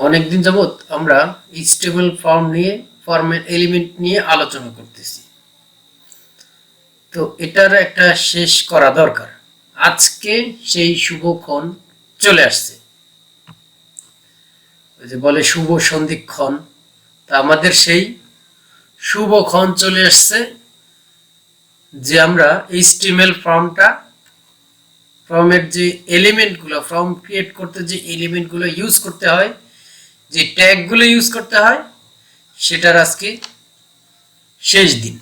অনেকদিন যাবত আমরা এইচটিএমএল ফর্ম নিয়ে ফর্মের এলিমেন্ট নিয়ে আলোচনা করতেছি। তো এটার একটা শেষ করা দরকার। আজকে সেই শুভক্ষণ চলে আসছে, ওই যে বলে শুভ সন্ধিক্ষণ। তা আমাদের সেই শুভক্ষণ চলে আসছে যে আমরা এইচটিএমএল ফর্মের যে এলিমেন্টগুলো, ফর্ম ক্রিয়েট করতে যে এলিমেন্টগুলো ইউজ করতে হয়, যে ট্যাগগুলো ইউজ করতে হয়, সেটার আজকে শেষ দিন।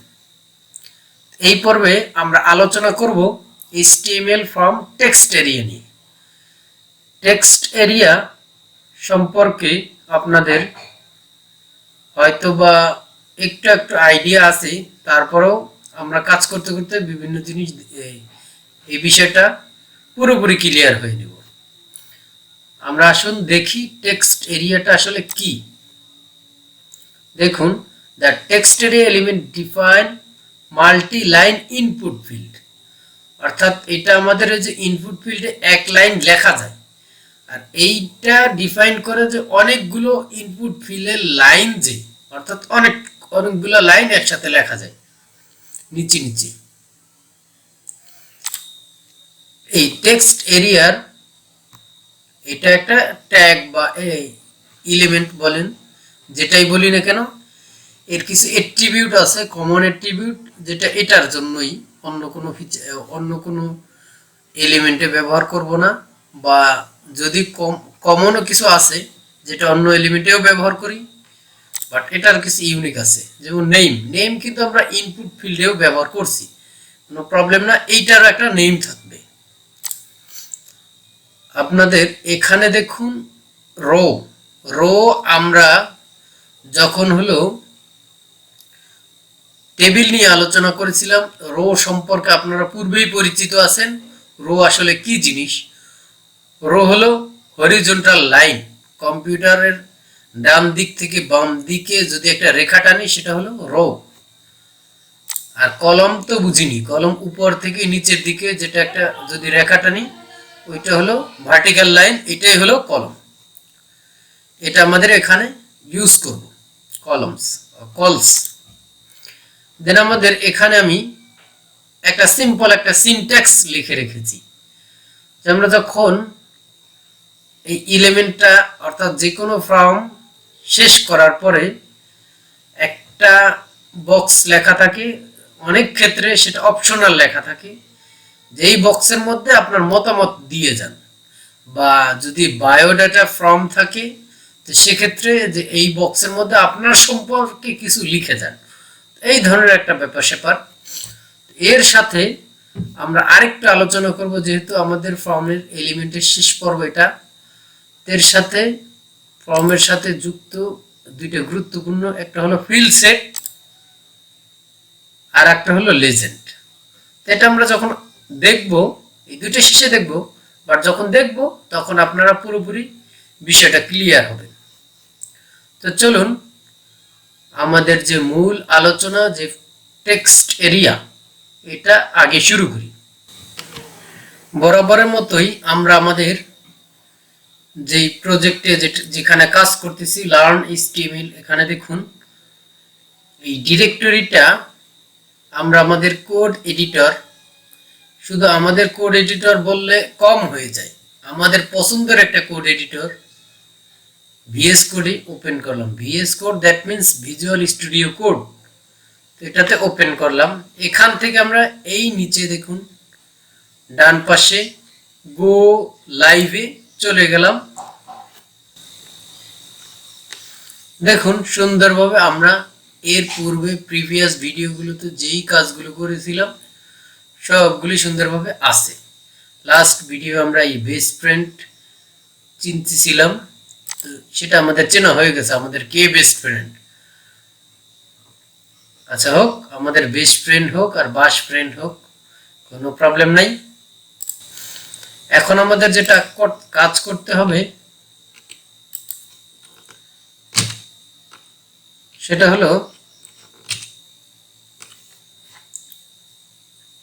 এই পর্বে আমরা আলোচনা করব এইচটিএমএল ফর্ম টেক্সট এরিয়া নিয়ে। টেক্সট এরিয়া সম্পর্কে আপনাদের হয়তোবা একটু একটু আইডিয়া আছে, তারপরেও আমরা কাজ করতে করতে বিভিন্ন জিনিস এই বিষয়টা পুরোপুরি ক্লিয়ার হয়ে নেব। আমরা আসুন দেখি টেক্সট এরিয়াটা আসলে কি। দেখুন, the text area element define multi line input field, অর্থাৎ এটা আমাদের যে ইনপুট ফিল্ডে এক লাইন লেখা যায়, আর এইটা ডিফাইন করে যে অনেকগুলো ইনপুট ফিল্ডের লাইন, যে অর্থাৎ অনেকগুলো লাইন একসাথে লেখা যায় নিচে নিচে। এই টেক্সট এরিয়ার এটা একটা ট্যাগ বা এলিমেন্ট বলেন, যেটাই বলি না কেন, এর কিছু অ্যাট্রিবিউট আছে, কমন অ্যাট্রিবিউট, যেটা এটার জন্যই, অন্য কোনো এলিমেন্টে ব্যবহার করব না। বা যদি কমনও কিছু আছে যেটা অন্য এলিমেন্টেও ব্যবহার করি, বাট এটার কিছু ইউনিক আছে। যেমন নেম কিন্তু আমরা ইনপুট ফিল্ডেও ব্যবহার করছি, কোনো প্রবলেম না, এইটারও একটা নেম থাকবে। আপনাদের এখানে দেখুন রো আমরা যখন হলো টেবিল নিয়ে আলোচনা করেছিলাম, রো সম্পর্কে আপনারা পূর্বেই পরিচিত আছেন। রো আসলে কি জিনিস? রো হলো হরিজন্টাল লাইন। কম্পিউটারের ডান দিক থেকে বাম দিকে যদি একটা রেখা টানি, সেটা হলো রো। আর কলম তো বুঝিনি, কলম উপর থেকে নিচের দিকে যেটা একটা যদি রেখা টানি, ওইটা হলো ভার্টিক্যাল লাইন, এটাই হলো কলম। এটা আমাদের এখানে ইউজ করব, কলস। দেন আমাদের এখানে আমি একটা সিম্পল একটা সিনট্যাক্স লিখে রেখেছি, যে আমরা যখন এই এলিমেন্টটা অর্থাৎ যে কোনো ফর্ম শেষ করার পরে একটা বক্স লেখা থাকে, অনেক ক্ষেত্রে সেটা অপশনাল লেখা থাকে, যেই বক্সের মধ্যে আপনার মতামত দিয়ে যান। বা যদি বায়োডাটা ফর্ম থাকে, তো সেক্ষেত্রে যে এই বক্সের মধ্যে আপনার সম্পর্কে কিছু লিখে যান, এই ধরনের একটা ব্যাপার স্যাপার। এর সাথে আমরা আরেকটু আলোচনা করব, যেহেতু আমাদের ফর্মের এলিমেন্টের শেষ পর্ব এটা, এর সাথে ফর্মের সাথে যুক্ত দুইটা গুরুত্বপূর্ণ, একটা হলো ফিল্ড সেট আর একটা হলো লেজেন্ড। এটা আমরা যখন দেখব, এই দুইটা শেষে দেখব, বাট যখন দেখব তখন আপনারা পুরোপুরি বিষয়টা ক্লিয়ার হবে। তো চলুন আমাদের যে মূল আলোচনা, যে টেক্সট এরিয়া, এটা আগে শুরু করি। বরাবরের মতোই আমরা আমাদের যে প্রজেক্টে যেখানে কাজ করতেছি, লার্ন এইচটিএমএল, এখানে দেখুন এই ডিরেক্টরিটা আমরা আমাদের কোড এডিটর, শুধু আমাদের কোড এডিটর বললে কম হয়ে যায়, আমাদের পছন্দের একটা কোড এডিটর ভিএস কোডে ওপেন করলাম। VS code that means visual studio code. তো এটাতে ওপেন করলাম। এখান থেকে আমরা এই নিচে দেখুন ডান পাশে গো লাইভে চলে গেলাম। দেখুন সুন্দরভাবে আমরা এর পূর্বে প্রিভিয়াস ভিডিওগুলোতে যেই কাজগুলো করেছিলাম সবগুলি সুন্দরভাবে আছে। লাস্ট ভিডিও আমরা এই বেস্ট ফ্রেন্ড চিনতেছিলাম, তো সেটা আমাদের চেনা হয়ে গেছে, আমাদের কে বেস্ট ফ্রেন্ড। আচ্ছা, হোক, আমাদের বেস্ট ফ্রেন্ড হোক আর বাস ফ্রেন্ড হোক, কোনো প্রবলেম নাই। এখন আমাদের যেটা কাজ করতে হবে সেটা হলো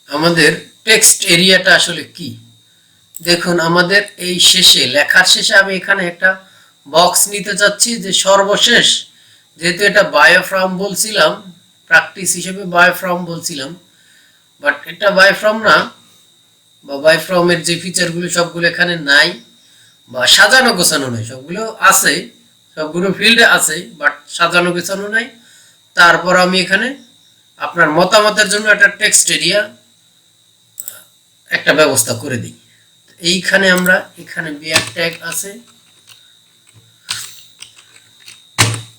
আমাদের টেক্সট এরিয়াটা আসলে কি। দেখুন আমাদের এই শেষে, লেখার শেষে আমি এখানে একটা বক্স নিতে চাচ্ছি, যে সর্বশেষ যেহেতু এটা বায়োফ্রাম বলছিলাম, প্র্যাকটিস হিসেবে বায়োফ্রাম বলছিলাম, বাট এটা বায়োফ্রাম না, বা বায়োফ্রামের যে ফিচারগুলো সবগুলো এখানে নাই, বা সাজানো গোছানো নাই, সবগুলো আছে, সবগুলো ফিল্ডে আছে, বাট সাজানো গোছানো নাই। তারপর আমি এখানে আপনার মতামতের জন্য একটা টেক্সট এরিয়া একটা ব্যবস্থা করে দিই। এইখানে আমরা এখানে বিয়ার ট্যাগ আছে,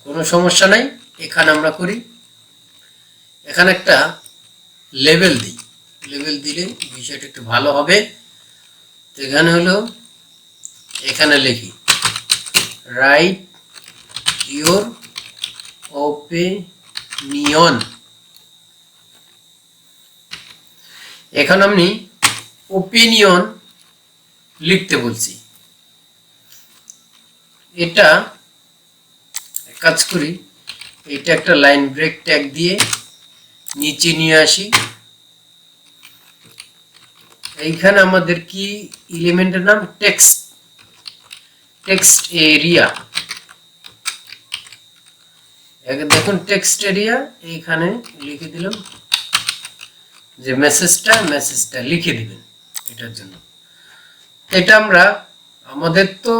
কোনো সমস্যা নাই। এখানে আমরা করি, এখানে একটা লেবেল দিই, লেবেল দিলে বিষয়টা একটু ভালো হবে। এখানে হলো, এখানে লিখি রাইট ইউর ওপিনিয়ন। এখন আমি ওপিনিয়ন লিখতে বলছি। এটা কাজ করি, এটা একটা লাইন ব্রেক ট্যাগ দিয়ে নিচে নিয়ে আসি। এইখানে আমাদের কি এলিমেন্টের নাম টেক্সট এরিয়া। দেখুন টেক্সট এরিয়া, এইখানে লিখে দিলাম যে মেসেজটা লিখে দিবেন এটার জন্য। এটা আমরা আমাদের তো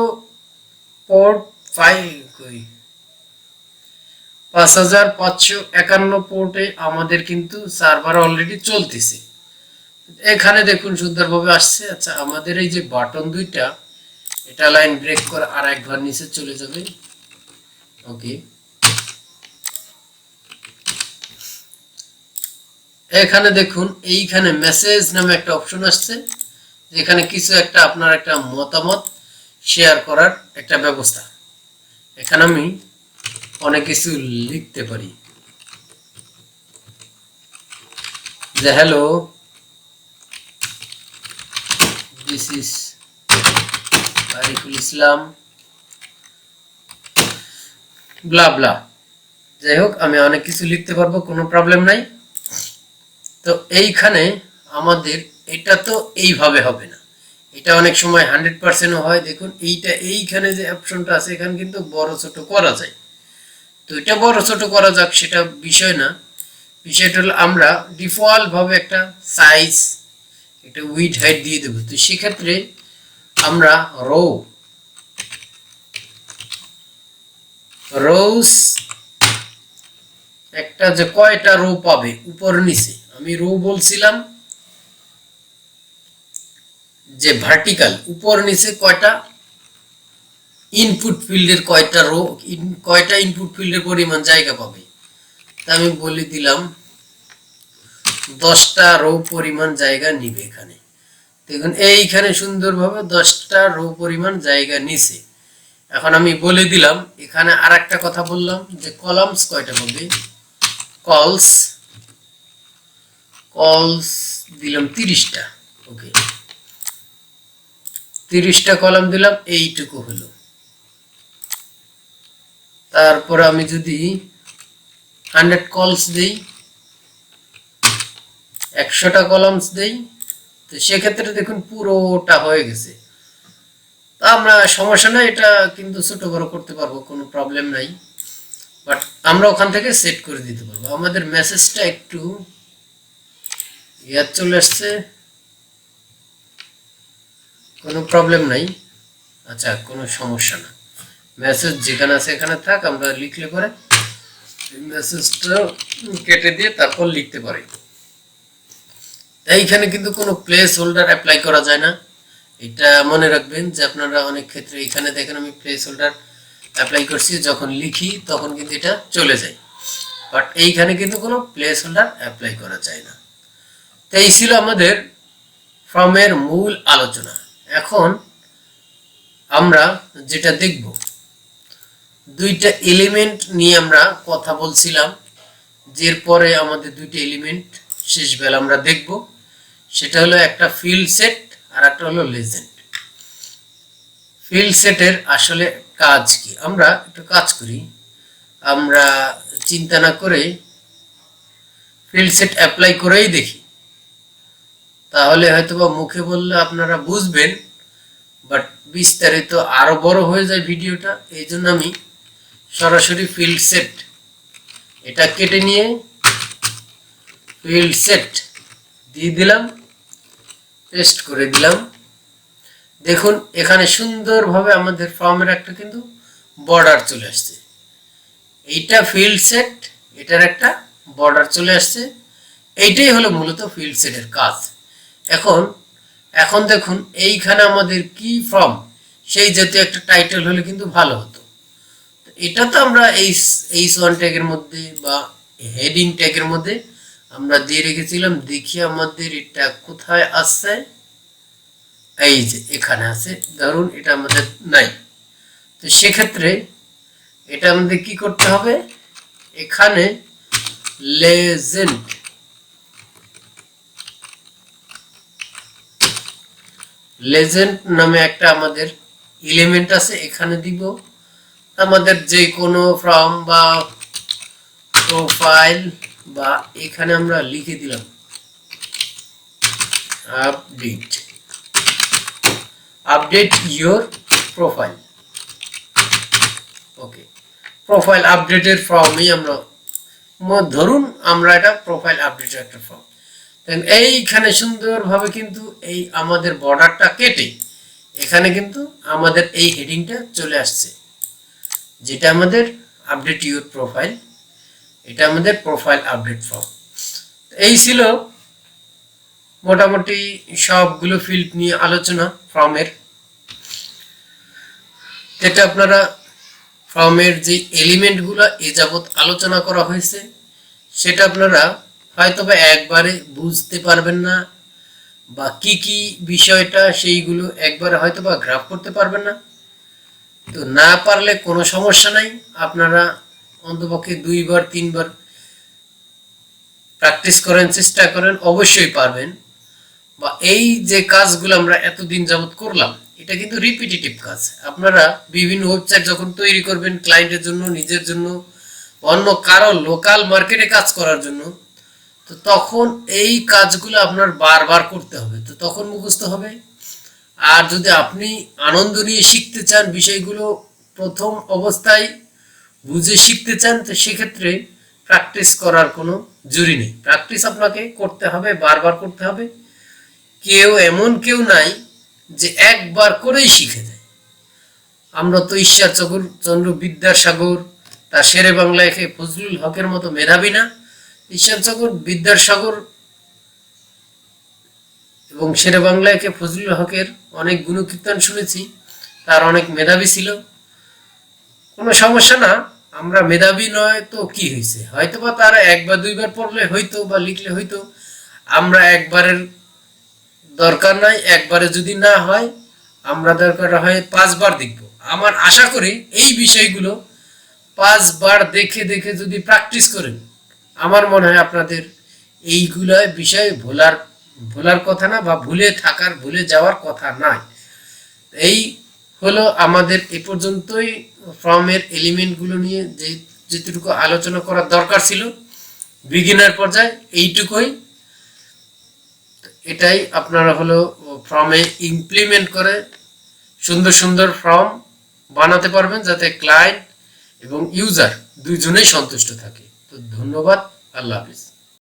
পোর্ট 5551 পোর্টে আমাদের কিন্তু সার্ভার অলরেডি চলতেছে। এখানে দেখুন সুন্দরভাবে আসছে। আচ্ছা, আমাদের এই যে বাটন দুইটা, এটা লাইন ব্রেক করে আর একবার নিচে চলে যাবে। ওকে, এখানে দেখুন এইখানে মেসেজ নামে একটা অপশন আসছে, যেখানে কিছু একটা আপনার একটা মতামত শেয়ার করার একটা ব্যবস্থা। এখানে আমি অনেক কিছু লিখতে পারি, যে hello, this is Ariful Islam, ব্লা ব্লা। যাই হোক, আমি অনেক কিছু লিখতে পারবো, কোনো প্রবলেম নাই। তো এইখানে আমাদের এটা তো এইভাবে হবে না, এটা অনেক সময় 100% হয়। দেখুন এইখানে যে অপশনটা আছে, এখানে কিন্তু বড় ছোট করা যায়। তো এটা বড় ছোট করা যাক, সেটা বিষয় না। বিষয়টা হলো আমরা ডিফল্ট ভাবে একটা সাইজ, একটা উইডথ হাইট দিয়ে দেবো। তো সেক্ষেত্রে আমরা রোজ একটা যে কয়টা রো পাবে উপর নিচে, আমি রো বলছিলাম যে ভার্টিক্যাল উপর নিচে কয়টা ইনপুট ফিল্ডের কয়টা ইনপুট ফিল্ডের পরিমাণ জায়গা পাবে, তা আমি বলে দিলাম 10টা রো পরিমাণ জায়গা নিবে এখানে। দেখুন এইখানে সুন্দরভাবে 10টা রো পরিমাণ জায়গা নিছে। এখন আমি বলে দিলাম, এখানে আর একটা কথা বললাম যে কলামস কয়টা পাবে, কলস দিলাম 30টা। ওকে, 30টা কলাম দিলাম, এইটুকু হলো। তারপর আমি যদি 100 কলস দেই, 100টা কলামস দেই, তো সেক্ষেত্রে দেখুন পুরোটা হয়ে গেছে। তা আমরা সমস্যা নাই, এটা কিন্তু ছোট বড় করতে পারবো, কোনো প্রবলেম নাই। বাট আমরা ওখান থেকে সেট করে দিতে পারবো। আমাদের মেসেজটা একটু ইয়ার চলে আসছে, কোনো প্রবলেম নাই। আচ্ছা, কোনো সমস্যা না, মেসেজ যেখানে আছে এখানে থাক, আমরা লিখলে পরে মেসেজটা কেটে দিয়ে তারপর লিখতে পারি। এইখানে কিন্তু কোনো প্লেস হোল্ডার অ্যাপ্লাই করা যায় না, এটা মনে রাখবেন। যে আপনারা অনেক ক্ষেত্রে এখানে দেখেন আমি প্লেস হোল্ডার অ্যাপ্লাই করছি, যখন লিখি তখন কিন্তু এটা চলে যায়, বাট এইখানে কিন্তু কোনো প্লেস হোল্ডার অ্যাপ্লাই করা যায় না। তো এই ছিল আমাদের ফর্মের মূল আলোচনা। এখন আমরা যেটা দেখব, দুইটা এলিমেন্ট নিয়ে আমরা কথা বলছিলাম, যের পরে আমাদের দুইটা এলিমেন্ট শেষ বেলা আমরা দেখব। সেটা হলো একটা ফিল্ড সেট আর একটা হলো লেজেন্ড। ফিল্ড সেটের আসলে কাজ কি, আমরা একটু কাজ করি, আমরা চিন্তা না করে ফিল্ড সেট অ্যাপ্লাই করেই দেখি, তাহলে হয়তোবা মুখে বললে আপনারা বুঝবেন, বাট বিস্তারিত আরো বড় হয়ে যায় ভিডিওটা, এই জন্য আমি সরাসরি ফিল্ড সেট এটা কেটে নিয়ে ফিল্ড সেট দিয়ে দিলাম, পেস্ট করে দিলাম। দেখুন এখানে সুন্দরভাবে আমাদের ফর্মের একটা কিন্তু বর্ডার চলে আসছে। এইটা ফিল্ড সেট, এটার একটা বর্ডার চলে আসছে। এইটাই হলো মূলত ফিল্ড সেটের কাজ। এখন দেখুন এইখানে আমাদের কি ফর্ম সেই জাতীয় একটা টাইটেল হলে কিন্তু ভালো হতো। এটা তো আমরা H1 ট্যাগের মধ্যে বা হেডিং ট্যাগের মধ্যে আমরা দিয়ে রেখেছিলাম। দেখি আমাদের এটা কোথায় আছে, এই যে এখানে আছে। ধরুন এটা আমাদের নাই, তো সেক্ষেত্রে এটা আমাদের কি করতে হবে, এখানে লেজেন্ড নামে একটা আমাদের এলিমেন্ট আছে, এখানে দিব আমাদের যে কোনো ফর্ম বা প্রোফাইল, বা এখানে আমরা লিখে দিলাম update your profile. Okay, profile আপডেটের ফর্মই আমরা ধরুন আমরা এটা প্রোফাইল আপডেটের একটা ফর্ম। এইখানে সুন্দরভাবে কিন্তু এই আমাদের বর্ডারটা কেটে এখানে কিন্তু আমাদের এই হেডিংটা চলে আসছে, যেটা আমাদের আপডেট ইউর প্রোফাইল, এটা আমাদের প্রোফাইল আপডেট ফর্ম। এই ছিল মোটামুটি সবগুলো ফিল্ড নিয়ে আলোচনা ফর্মের। এটা আপনারা ফর্মের যে এলিমেন্টগুলো এ যাবৎ আলোচনা করা হয়েছে সেটা আপনারা হয়তোবা একবারে বুঝতে পারবেন না, বা কি কি বিষয়টা সেইগুলো একবারে হয়তোবা গ্রাফ করতে পারবেন না। তো না পারলে কোনো সমস্যা নাই, আপনারা অন্তপক্ষে 2বার 3বার প্র্যাকটিস করেন, চেষ্টা করেন, অবশ্যই পারবেন। বা এই যে কাজগুলো আমরা এতদিন যাবৎ করলাম এটা কিন্তু রিপিটিটিভ কাজ। আপনারা বিভিন্ন ওয়েবসাইট যখন তৈরি করবেন ক্লায়েন্টের জন্য, নিজের জন্য, অন্য কারো লোকাল মার্কেটে কাজ করার জন্য, তো তখন এই কাজগুলো আপনার বারবার করতে হবে, তো তখন মুখস্থ হবে। আর যদি আপনি আনন্দ নিয়ে শিখতে চান, বিষয়গুলো প্রথম অবস্থায় বুঝে শিখতে চান, তো সেক্ষেত্রে প্র্যাকটিস করার কোনো জরুরি নেই। প্র্যাকটিস আপনাকে করতে হবে, বারবার করতে হবে। কেউ নাই যে একবার করেই শিখে যায়। আমরা তো ঈশ্বরচন্দ্র বিদ্যাসাগর, তার শেরে বাংলা একে ফজলুল হকের মতো মেধাবী না। ঈশ্বরচন্দ্র বিদ্যাসাগর এবং শেরে বাংলা একে ফজলুল হকের অনেক গুণকীর্তন শুনেছি, তার অনেক মেধাবী ছিল, কোনো সমস্যা না। আমরা মেধাবী নয় তো কি হয়েছে, হয়তোবা তারা 1 বা 2বার পড়লে হইতো বা লিখলে হইতো, আমরা একবারের দরকার নাই। একবারে যদি না হয় আমরা দরকার হয় 5বার দেখব। আমার আশা করি এই বিষয়গুলো 5বার দেখে দেখে যদি প্র্যাকটিস করেন, আমার মনে হয় আপনাদের এইগুলো বিষয় ভোলার কথা না, বা ভুলে যাওয়ার কথা নয়। এই হলো আমাদের এ পর্যন্তই ফর্মের এলিমেন্টগুলো নিয়ে যেটুকু আলোচনা করার দরকার ছিল বিগিনার পর্যায়ে, এইটুকুই। এটাই আপনারা হলো ফর্মে ইমপ্লিমেন্ট করে সুন্দর সুন্দর ফর্ম বানাতে পারবেন, যাতে ক্লায়েন্ট এবং ইউজার দুইজনেই সন্তুষ্ট থাকে। তো ধন্যবাদ, আল্লাহ হাফিজ।